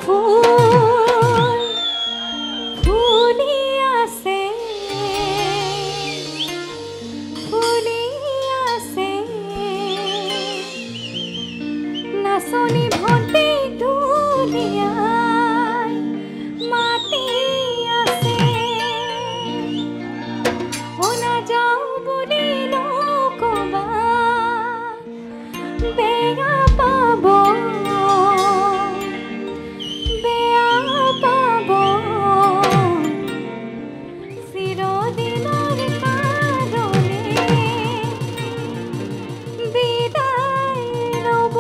ফুল ফুলি আছে নাচনি ভণ্টি দুনিয়াই মাতি আছে নাযাওঁ বুলি নকবা বেয়া পাব চিৰদিনৰ কাৰণে বিদায় ল'ব।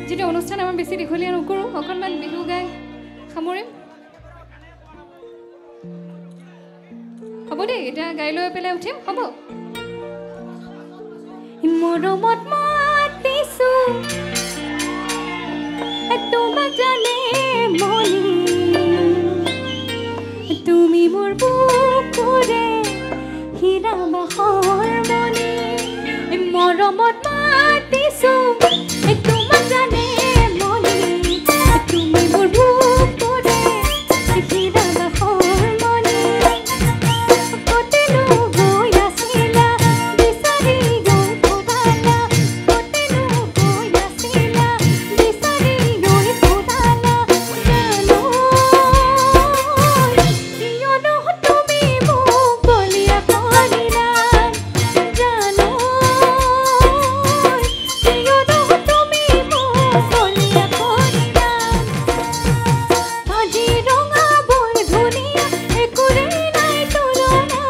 যিটো অনুষ্ঠান আমাৰ বেছি দীঘলীয়া নকৰোঁ, অকণমান বিহু গাই সামৰিম। হ'ব দেই, এতিয়া গাই লৈ পেলাই উঠিম। হ'ব মৰমত মাতিছোঁ তোমাক জানে মনি তুমি মোৰ বুকুৰে হীৰা বাহৰ মনি মৰমত মাতিছোঁ তোমাক জানে মনি তুমি মোৰ বুকুৰে হীৰা বাহৰ মনি কতেনো গৈ আছিলা বিচাৰি গৈ ফুৰালা কতেনো গৈ আছিলা বিচাৰি গৈ ফুৰালা জানো কিয়নো তুমি মোক বলিয়া কৰিলা জানো কিয়নো তুমি মোক বলিয়া কৰিলা আজি ৰঙা বৰ ধুনীয়া একোৰে নাই তুলনা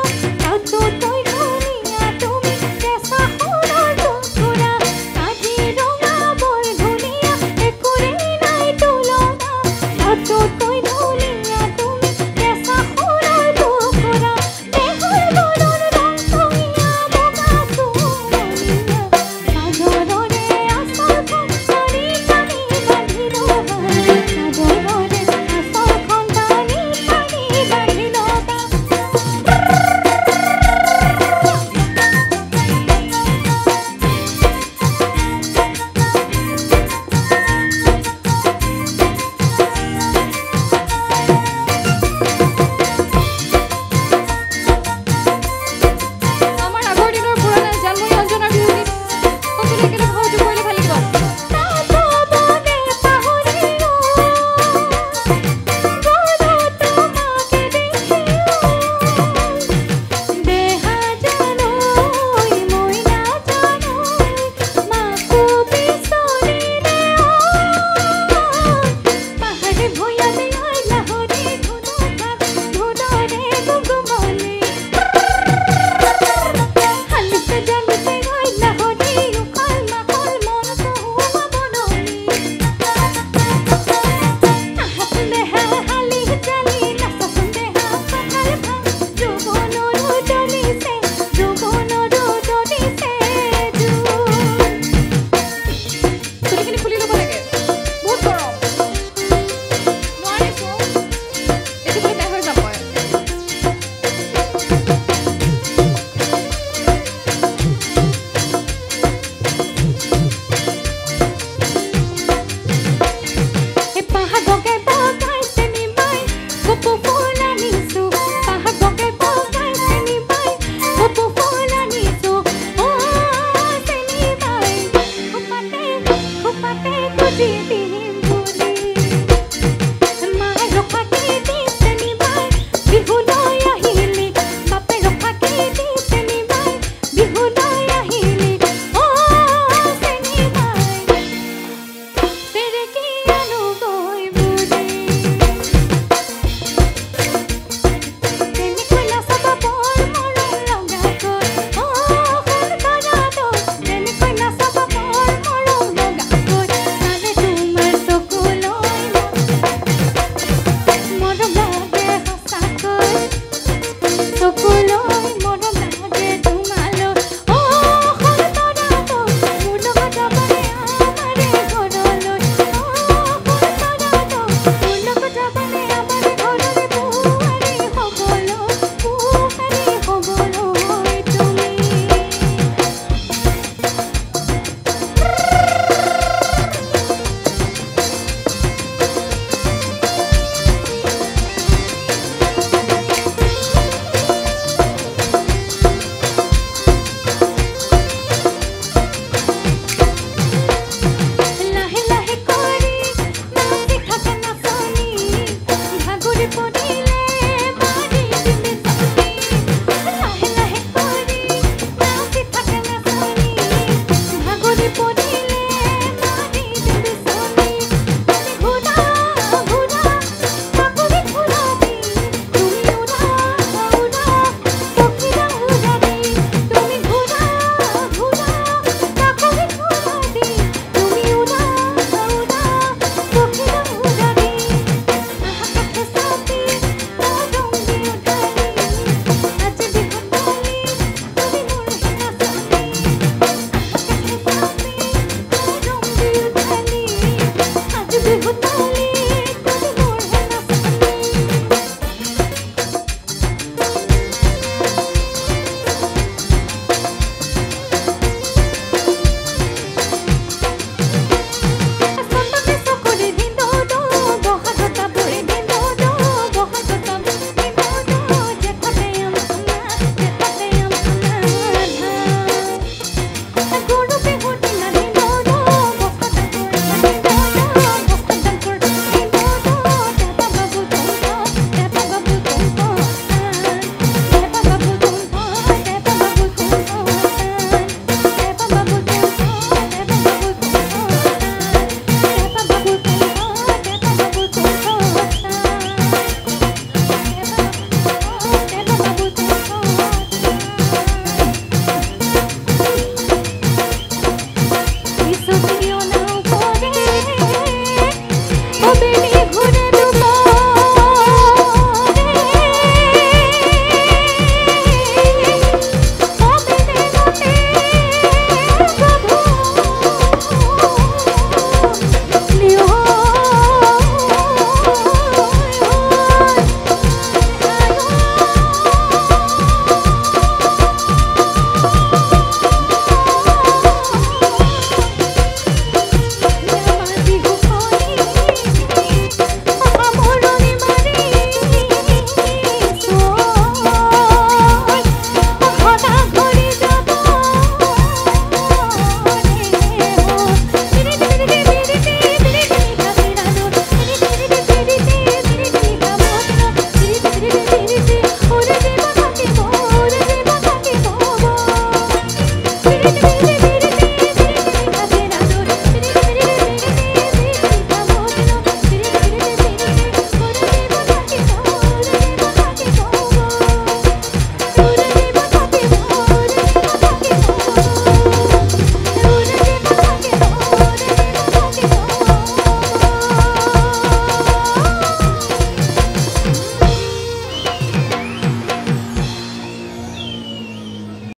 তাতোতকৈ ধুনীয়া তুমি কেঁচা সোণৰ টুকুৰা আজি ৰঙা বৰ ধুনীয়া একোৰে নাই তুলনা তাতোতকৈ ধুনীয়া তুমি কেঁচা সোণৰ টুকুৰা দেহৰ বৰণৰ ৰং ধুনীয়া বগা চুমনীয়া সাগৰৰে আঁচলখন টানি টানি বান্ধি ল'বা সাগৰৰে আঁচলখন টানি টানি বান্ধি ল'বা আমাৰ আগৰ দিনৰ পুৰণা জানমণি অঞ্জনাৰ বিহু গীত সকলোৱে একেলগে সহযোগ কৰিলে ভাল লাগিব। তাতবনে পাহৰিলো গলো তোমাকে দেখিলো দেহা জানৈ মই নাজানৈ মাকো বিচৰিলে পাহাৰে ভৈয়ামে আই লাহৰি ধুনৰে গুগুমনি হালিতে জালিতে আই লাহৰি উখল মাখল মন কহুমা বননি আহাত দেহা হালি জালি নাচন দেহা পাখাল ভাং যৌৱনৰো জ্বলিছে যৌৱনৰো জ্বলিছে জোৰ চুলিখিনি খুলি ল'ব লাগে, বহুত গৰম নোৱাৰিছোঁ এইটো বুলি বেয়া হৈ যাম মই। পাহাৰ বগাই বগাইছে নিবাই কপৌ ফুল আনিছোঁ পাহাৰ বগাই বগাইছে নিবাই কপৌ ফুল আনিছোঁ চেনিবাই খোপাতে খোপাতে খুজি দিহি